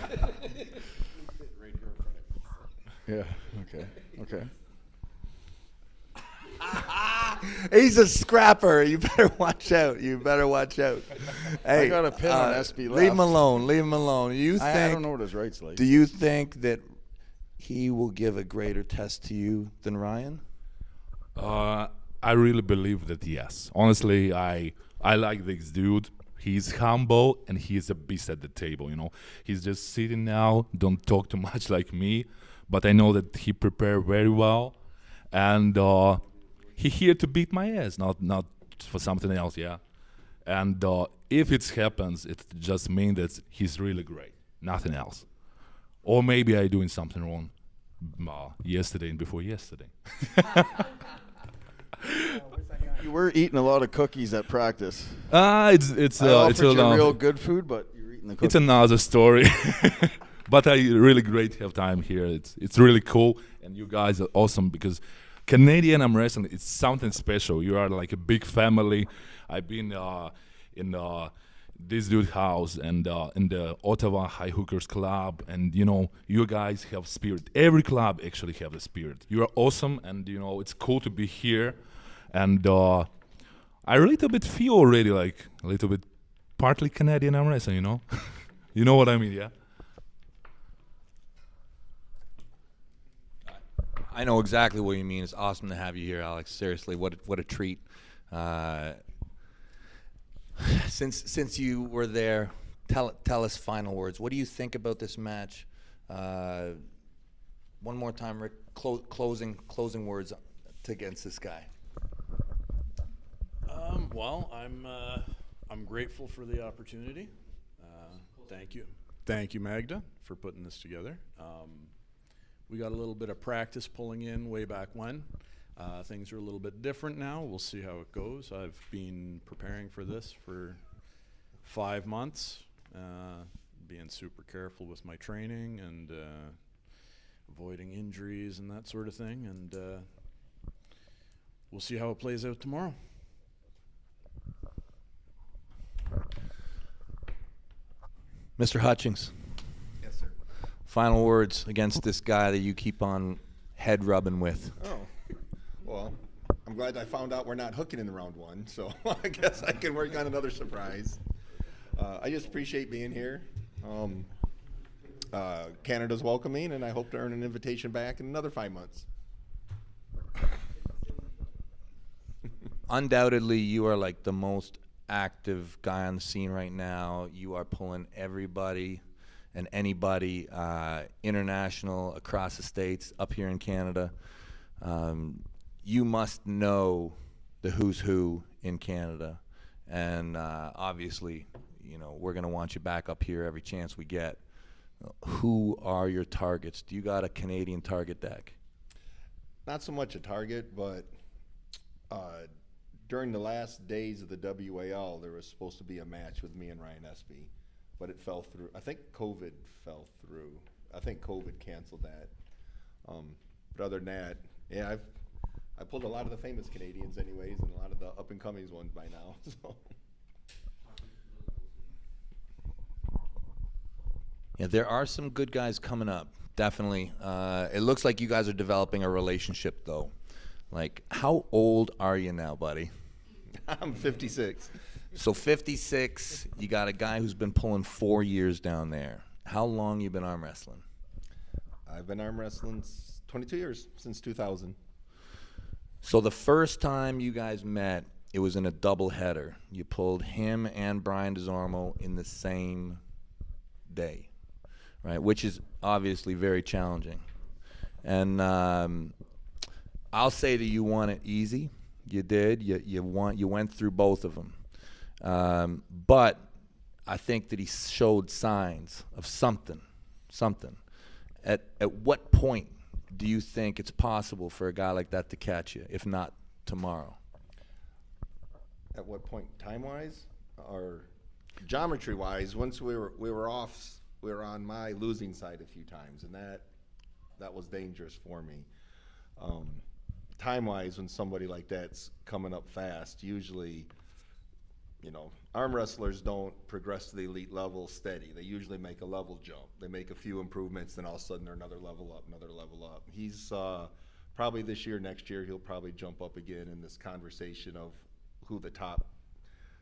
Yeah. Okay. Okay. he's a scrapper? You better watch out. You better watch out. Hey, got a pin on SB Leave him left. alone. Leave him alone. You think? I don't know what his rights like. Do you think that he will give a greater test to you than Ryan? I really believe that yes. Honestly, I like this dude. He's humble and he's a beast at the table. He's just sitting now. Don't talk too much like me, but I know that he prepared very well, and he here to beat my ass, not for something else. Yeah, and if it happens, it just means that he's really great. Nothing else. Or maybe I doing something wrong yesterday and before yesterday. You were eating a lot of cookies at practice. It's I offered it's you a real good food, but you're eating the cookies. it's another story. But I really great have time here. It's really cool, and you guys are awesome because Canadian arm wrestling is something special. You are like a big family. I've been in this dude house and in the Ottawa High Hookers Club, and you guys have spirit. Every club actually have the spirit. You are awesome, and it's cool to be here. And I a little bit feel already like a little bit partly Canadian arm wrestling. You know what I mean? Yeah. I know exactly what you mean. It's awesome to have you here, Alex. Seriously, what a treat. Since you were there, tell us final words. What do you think about this match? One more time, Rick. Closing words against this guy. Well, I'm grateful for the opportunity. Thank you, Magda, for putting this together. We got a little bit of practice pulling in way back when. Things are a little bit different now. We'll see how it goes. I've been preparing for this for 5 months, being super careful with my training and avoiding injuries and that sort of thing. And we'll see how it plays out tomorrow. Mr. Hutchings. Yes, sir. Final words against this guy that you keep on head rubbing with. Oh, well, I'm glad I found out we're not hooking in round one, so I guess I can work on another surprise. I just appreciate being here. Canada's welcoming, and I hope to earn an invitation back in another 5 months. Undoubtedly, you are like the most active guy on the scene right now. You are pulling everybody and anybody international across the states up here in Canada. You must know the who's who in Canada, and obviously we're going to want you back up here every chance we get. Who are your targets? Do you got a Canadian target deck? Not so much a target, but during the last days of the WAL, there was supposed to be a match with me and Ryan Espy, but it fell through. I think COVID fell through. I think COVID canceled that. But other than that, yeah, I pulled a lot of the famous Canadians anyways, and a lot of the up-and-comings ones by now. So. Yeah, there are some good guys coming up, definitely. It looks like you guys are developing a relationship, though. Like, how old are you now, buddy? I'm 56. So 56, you got a guy who's been pulling 4 years down there. How long you been arm wrestling? I've been arm wrestling 22 years, since 2000. So the first time you guys met, it was in a doubleheader. You pulled him and Brian DeZormo in the same day, right? Which is obviously very challenging. And I'll say that you won it easy. You did. You went through both of them. But I think that he showed signs of something. At what point do you think it's possible for a guy like that to catch you, if not tomorrow? At what point, time-wise or geometry-wise? Once we were off, we were on my losing side a few times, and that was dangerous for me. Time-wise, when somebody like that's coming up fast, usually, arm wrestlers don't progress to the elite level steady. They usually make a level jump. They make a few improvements, then all of a sudden they're another level up. He's probably this year, next year, he'll probably jump up again in this conversation of who the top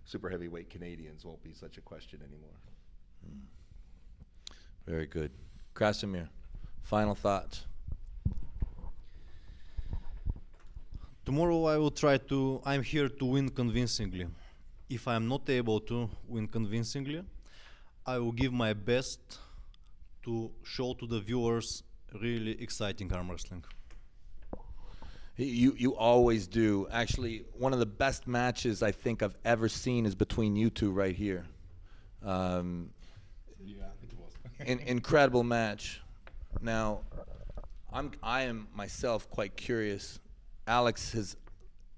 super heavyweight Canadians won't be such a question anymore. Very good. Krasimir, final thoughts? Tomorrow I will I'm here to win convincingly. If I'm not able to win convincingly, I will give my best to show to the viewers really exciting arm wrestling. You always do. Actually, one of the best matches I think I've ever seen is between you two right here. Yeah, it was. Incredible match. Now, I am myself quite curious. Alex has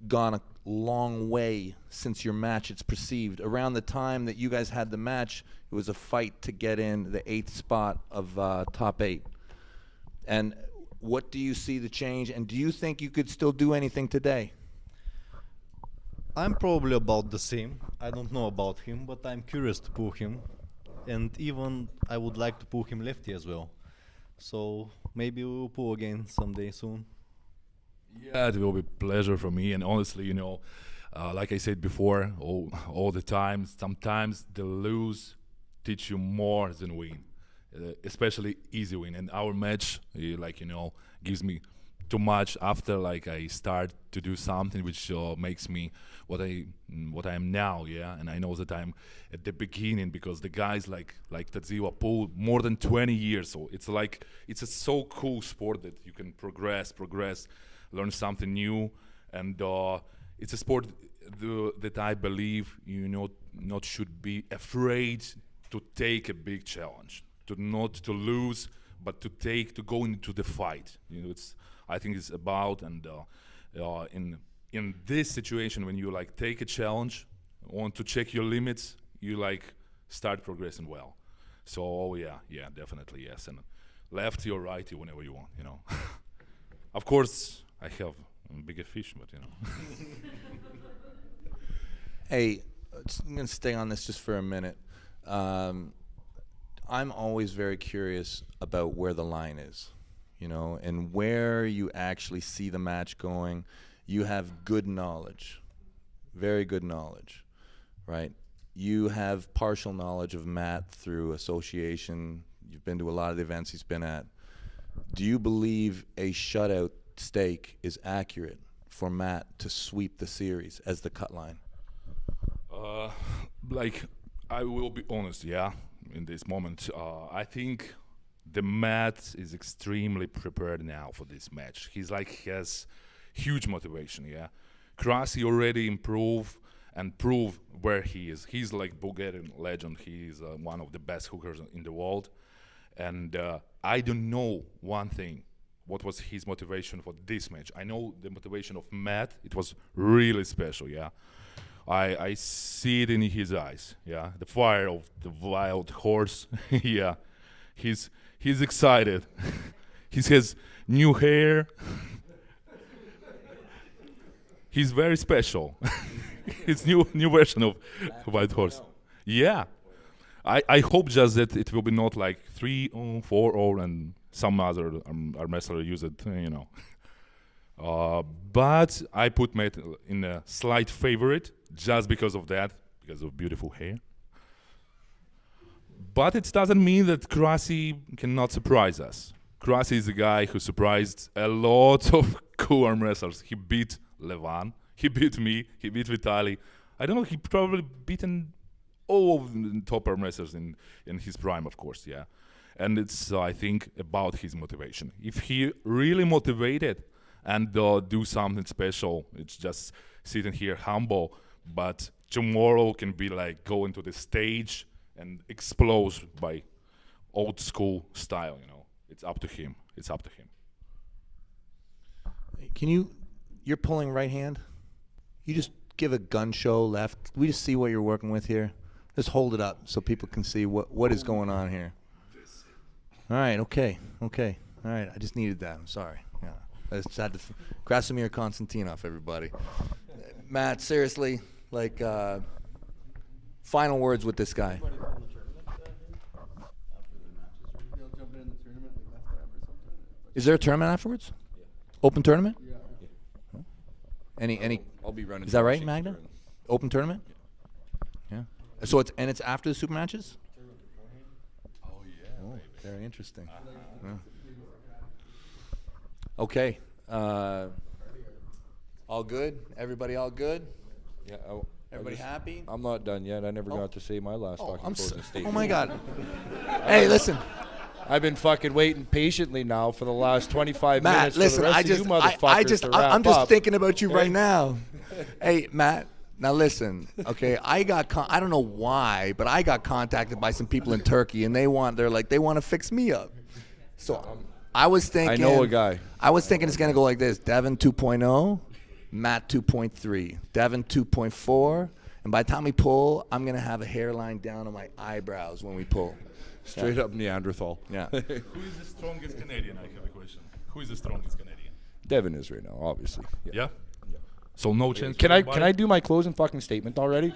gone a long way since your match, it's perceived. Around the time that you guys had the match, it was a fight to get in the 8th spot of top 8. And what do you see the change, and do you think you could still do anything today? I'm probably about the same. I don't know about him, but I'm curious to pull him. And even I would like to pull him lefty as well. So maybe we'll pull again someday soon. Yeah, it will be a pleasure for me. And honestly, like I said before, all the time, sometimes the lose teach you more than win, especially easy win. And our match, gives me too much after I start to do something which makes me what I am now, yeah. And I know that I'm at the beginning because the guys like Tadziwa pull more than 20 years. So it's a so cool sport that you can progress, learn something new, and it's a sport that I believe not should be afraid to take a big challenge, not to lose, but to go into the fight. I think it's about, and in this situation when you take a challenge, want to check your limits, you start progressing well. So yeah, definitely yes, and lefty or righty whenever you want, Of course, I have bigger fish, but Hey, I'm going to stay on this just for a minute. I'm always very curious about where the line is, and where you actually see the match going. You have good knowledge, very good knowledge, right? You have partial knowledge of Matt through association. You've been to a lot of the events he's been at. Do you believe a shutout stake is accurate for Matt to sweep the series as the cut line? I will be honest, yeah, in this moment. I think the Matt is extremely prepared now for this match. He's has huge motivation, yeah. Krasi already improved, and prove where he is. He's like Bulgarian legend. He's one of the best hookers in the world. And I don't know one thing. What was his motivation for this match? I know the motivation of Matt. It was really special, yeah. I see it in his eyes, yeah. The fire of the wild horse, yeah. He's excited. He has new hair. He's very special. His new version of wild horse. Yeah. I hope just that it will be not like 3-0, 4-0, and some other arm wrestler use it, you know. But I put Matt in a slight favorite just because of that, because of beautiful hair. But it doesn't mean that Krasi cannot surprise us. Krasi is a guy who surprised a lot of cool arm wrestlers. He beat Levan, he beat me, he beat Vitaly. I don't know, he probably beaten all of the top arm wrestlers in his prime, of course, yeah. And it's, I think, about his motivation. If he really motivated and do something special, it's just sitting here humble, but tomorrow can be like go into the stage and explode by old school style, you know. It's up to him. It's up to him. You're pulling right hand? You just give a gun show left. We just see what you're working with here. Just hold it up so people can see what is going on here. All right, okay. All right, I just needed that. I'm sorry. Yeah, I just had to. Krasimir Konstantinov, everybody. Matt, seriously, like, final words with this guy. Is there a tournament afterwards? Open tournament? Yeah. Any? I'll be running. Is that right, machines Magda? during- Open tournament? Yeah. So it's after the super matches? Oh yeah. Oh, very interesting. Yeah. Okay. All good? Everybody all good? Yeah. Everybody happy? I'm not done yet. I never Oh. got to say my last fucking closing oh statement. my God. Hey, listen. I've been fucking waiting patiently now for the last 25 Matt, minutes listen, for the rest of you motherfuckers to wrap I'm just up. thinking about you right now. Hey, Matt, now listen, okay, I don't know why, but I got contacted by some people in Turkey, and they want to fix me up. So I was thinking. I know a guy. I was thinking it's going to go like this: Devin 2.0, Matt 2.3, Devin 2.4, and by the time we pull, I'm going to have a hairline down on my eyebrows when we pull. Straight up Neanderthal. Yeah. Who is the strongest Canadian? I have a question. Who is the strongest Canadian? Devin is right now, obviously. Yeah? So no chance. Can for I anybody? do my closing fucking statement already?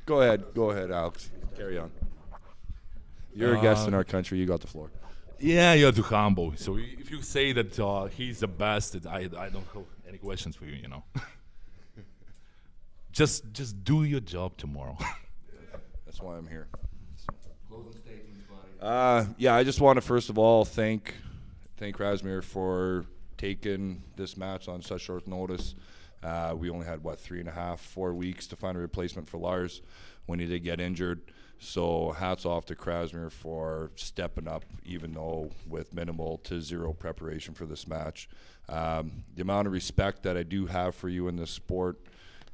Go ahead, Alex. Carry on. You're a guest in our country. You got the floor. Yeah, you're too humble. So if you say that he's the best, I don't have any questions for you. You know. just do your job tomorrow. That's why I'm here. Yeah, I just want to first of all thank Razmir for taking this match on such short notice. We only had 4 weeks to find a replacement for Lars when he did get injured. So hats off to Krasmir for stepping up, even though with minimal to zero preparation for this match. The amount of respect that I do have for you in this sport,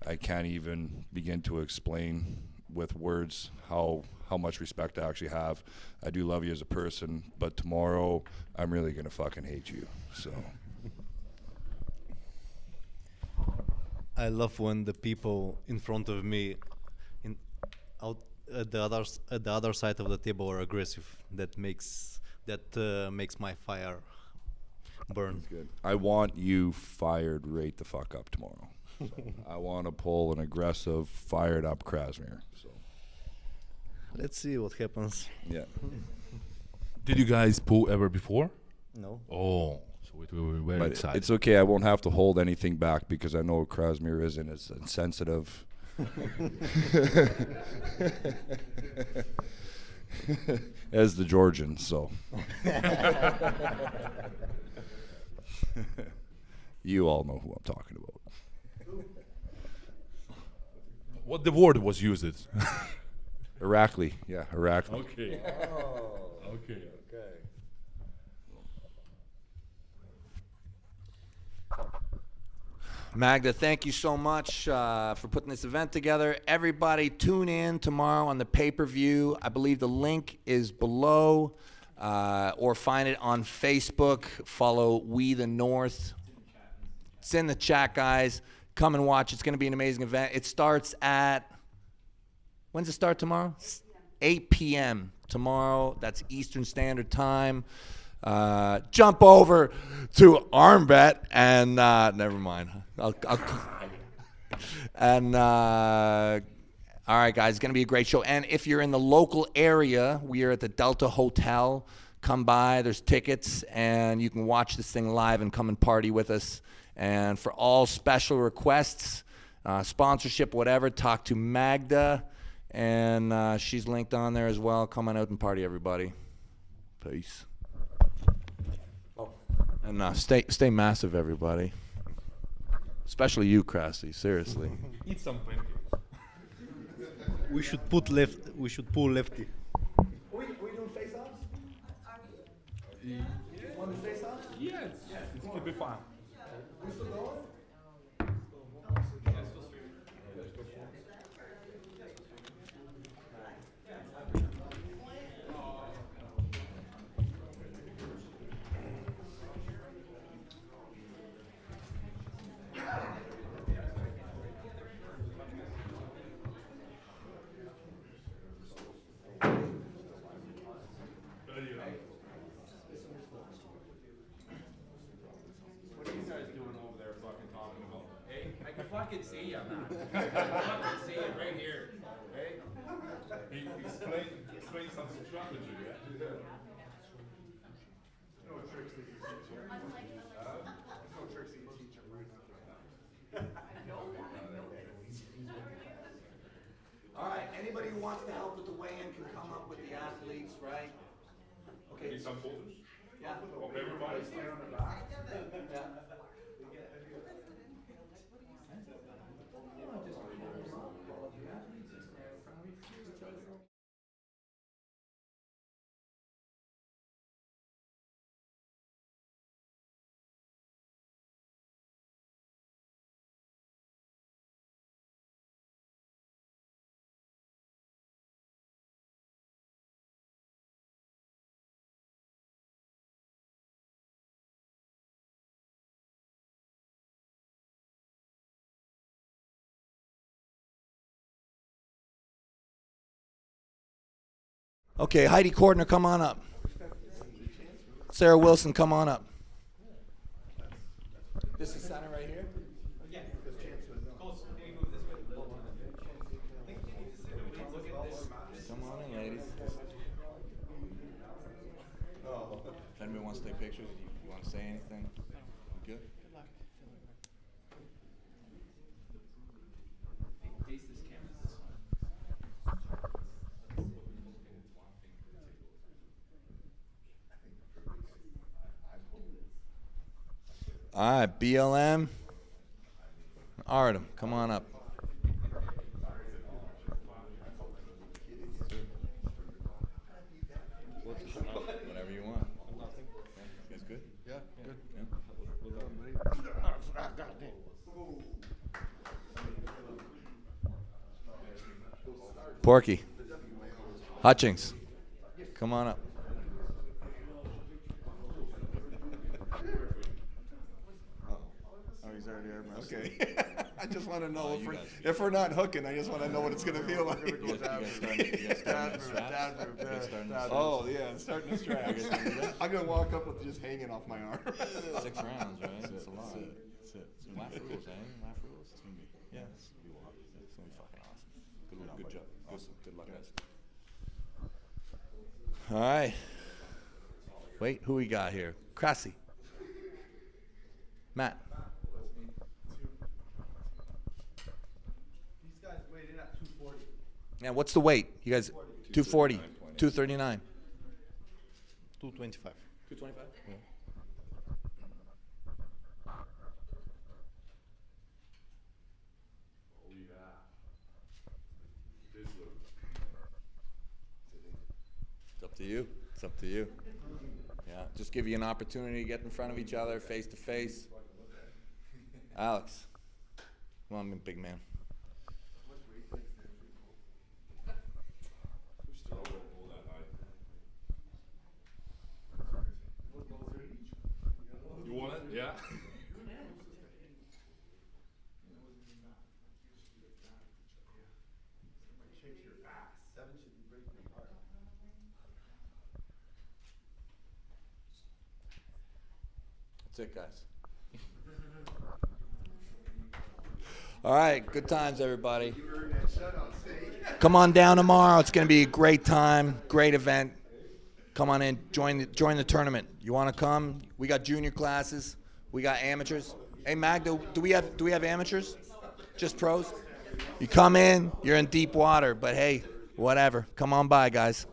I can't even begin to explain with words how much respect I actually have. I do love you as a person, but tomorrow I'm really gonna fucking hate you. So I love when the people in front of me, at the other side of the table, are aggressive. That makes my fire burn. good. I want you fired right the fuck up tomorrow. So I want to pull an aggressive, fired up Krasmir. So Let's see what happens. yeah. Did you guys pull ever before? No. Oh, so it will be very But exciting. it's okay. I won't have to hold anything back because I know Krasmir isn't as insensitive. As the Georgian, so. You all know who I'm talking about. What the word was used? Irakli, yeah, Irakli. Okay. Okay. Magda, thank you so much for putting this event together. Everybody tune in tomorrow on the pay-per-view. I believe the link is below, or find it on Facebook. Follow We the North. It's in the chat, guys. Come and watch. It's going to be an amazing event. It starts at, when's it start tomorrow? 8 p.m. tomorrow. That's Eastern Standard Time. Jump over to Armbet and never mind. And all right, guys, it's going to be a great show. And if you're in the local area, we are at the Delta Hotel. Come by. There's tickets, and you can watch this thing live and come and party with us. And for all special requests, sponsorship, whatever, talk to Magda, and she's linked on there as well. Come on out and party, everybody. Peace. And stay massive, everybody. Especially you, Krassi. Seriously. Eat some pancakes. We should pull lefty. We doing face-offs? You want to face-offs? Yes. It's gonna be fun. We still going? Fucking see ya, man. I fucking see it right here. Hey? Explain some strategy, yeah? No tricks that you teach him. No tricks that you teach him right now. All right, anybody who wants to help with the weigh-in can come up with the athletes, right? Okay. Need some photos? Yeah. Of everybody standing on the back? Yeah. Okay, Heidi Cordner, come on up. Sarah Wilson, come on up. This is center right here? Come on in, ladies. If anybody wants to take pictures, you want to say anything? Good? Good luck. Face this camera. All right, BLM. Artem, come on up. Whatever you want. You guys good? Yeah, good. Porky. Hutchings. Come on up. Oh, he's already arm wrestling. Okay. I just want to know if we're not hooking. I just want to know what it's going to feel like. Oh yeah, it's starting to strap. I'm going to walk up with just hanging off my arm. 6 rounds, right? That's a lot. That's it. Laugh rules, eh? Laugh rules. It's gonna be, yeah, it's gonna be fucking awesome. Good job. Good luck, guys. All right. Wait, who we got here? Krassi. Matt. These guys weighed in at 240. Yeah, what's the weight? You guys, 240, 239. 225. 225? Yeah. It's up to you. It's up to you. Yeah, just give you an opportunity to get in front of each other, face to face. Alex. Come on, big man. You want it? Yeah. That's it, guys. All right, good times, everybody. Come on down tomorrow. It's going to be a great time, great event. Come on in, join the tournament. You want to come? We got junior classes, we got amateurs. Hey, Mag, do we have amateurs? Just pros? You come in, you're in deep water, but hey, whatever. Come on by, guys.